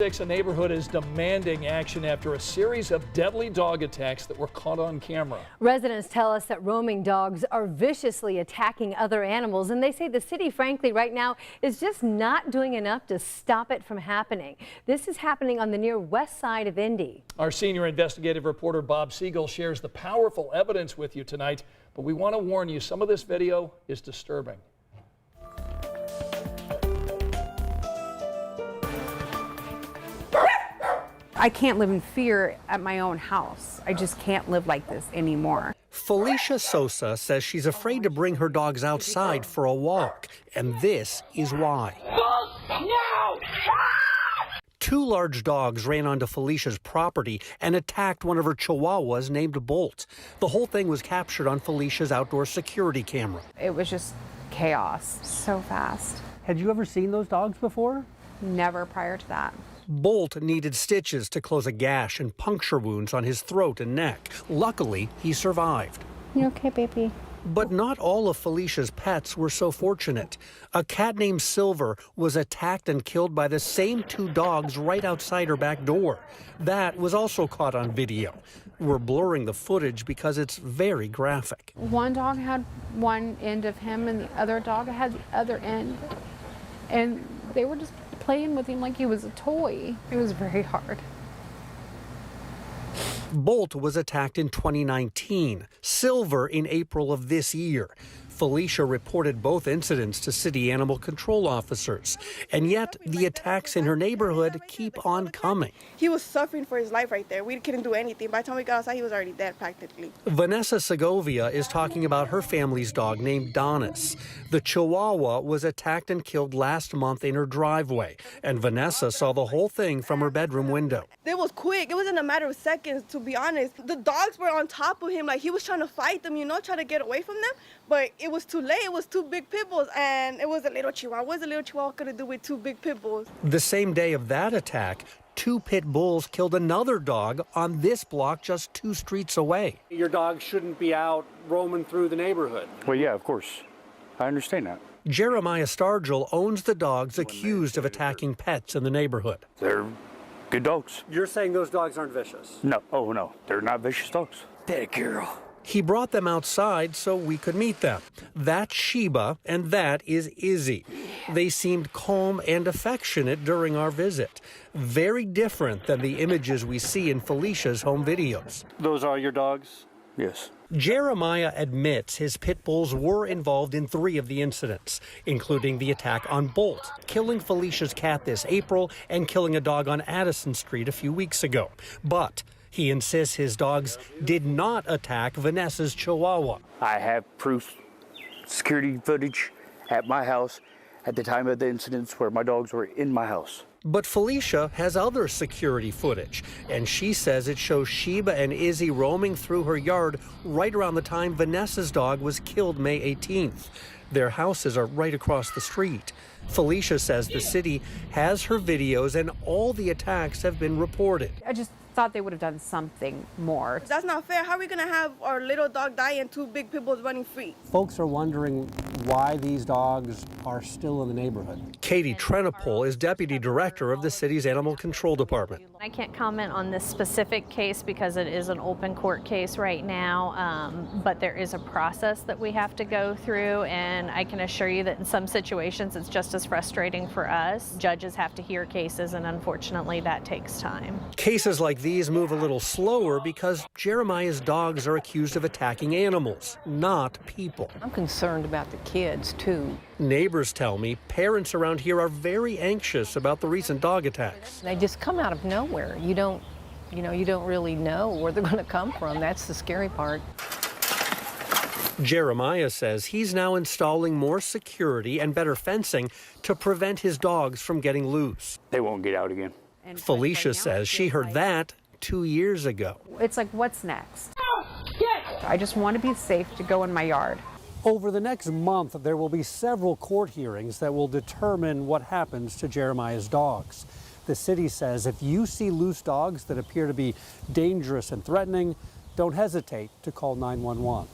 A neighborhood is demanding action after a series of deadly dog attacks that were caught on camera. Residents tell us that roaming dogs are viciously attacking other animals, and they say the city, frankly, right now is just not doing enough to stop it from happening. This is happening on the near west side of Indy. Our senior investigative reporter Bob Siegel shares the powerful evidence with you tonight, but we want to warn you, some of this video is disturbing. I can't live in fear at my own house. I just can't live like this anymore. Felicia Sosa says she's afraid to bring her dogs outside for a walk, and this is why. Two large dogs ran onto Felicia's property and attacked one of her chihuahuas named Bolt. The whole thing was captured on Felicia's outdoor security camera. It was just chaos, so fast. Had you ever seen those dogs before? Never prior to that. Bolt needed stitches to close a gash and puncture wounds on his throat and neck. Luckily, he survived. You okay, baby? But not all of Felicia's pets were so fortunate. A cat named Silver was attacked and killed by the same two dogs right outside her back door. That was also caught on video. We're blurring the footage because it's very graphic. One dog had one end of him and the other dog had the other end. And they were just playing with him like he was a toy. It was very hard. Bolt was attacked in 2019, Silver in April of this year. Felicia reported both incidents to city animal control officers, and yet the attacks in her neighborhood keep on coming. He was suffering for his life right there. We couldn't do anything. By the time we got outside, he was already dead practically. Vanessa Segovia is talking about her family's dog named Donis. The Chihuahua was attacked and killed last month in her driveway, and Vanessa saw the whole thing from her bedroom window. It was quick. It was in a matter of seconds, to be honest. The dogs were on top of him, like he was trying to fight them, trying to get away from them, but it was too late. It was two big pit bulls, and it was a little Chihuahua. What's a little Chihuahua going to do with two big pit bulls? The same day of that attack, two pit bulls killed another dog on this block just 2 streets away. Your dog shouldn't be out roaming through the neighborhood. Well, yeah, of course. I understand that. Jeremiah Stargell owns the dogs accused of attacking pets in the neighborhood. They're good dogs. You're saying those dogs aren't vicious? No. Oh, no. They're not vicious dogs. Hey, Carol. He brought them outside so we could meet them. That's Sheba, and that is Izzy. They seemed calm and affectionate during our visit. Very different than the images we see in Felicia's home videos. Those are your dogs? Yes. Jeremiah admits his pit bulls were involved in 3 of the incidents, including the attack on Bolt, killing Felicia's cat this April and killing a dog on Addison Street a few weeks ago. But he insists his dogs did not attack Vanessa's Chihuahua. I have proof, security footage at my house at the time of the incidents where my dogs were in my house. But Felicia has other security footage, and she says it shows Sheba and Izzy roaming through her yard right around the time Vanessa's dog was killed May 18th. Their houses are right across the street. Felicia says the city has her videos and all the attacks have been reported. I just thought they would have done something more. That's not fair. How are we going to have our little dog die and two big pit bulls running free? Folks are wondering why these dogs are still in the neighborhood. Katie Trenopole is deputy director of the city's animal control department. I can't comment on this specific case because it is an open court case right now, but there is a process that we have to go through, and I can assure you that in some situations it's just as frustrating for us. Judges have to hear cases, and unfortunately that takes time. Cases like these move a little slower because Jeremiah's dogs are accused of attacking animals, not people. I'm concerned about the kids, too. Neighbors tell me parents around here are very anxious about the recent dog attacks. They just come out of nowhere. You don't really know where they're going to come from. That's the scary part. Jeremiah says he's now installing more security and better fencing to prevent his dogs from getting loose. They won't get out again. Felicia says she heard that 2 years ago. It's like, what's next? I just want to be safe to go in my yard. Over the next month, there will be several court hearings that will determine what happens to Jeremiah's dogs. The city says if you see loose dogs that appear to be dangerous and threatening, don't hesitate to call 911.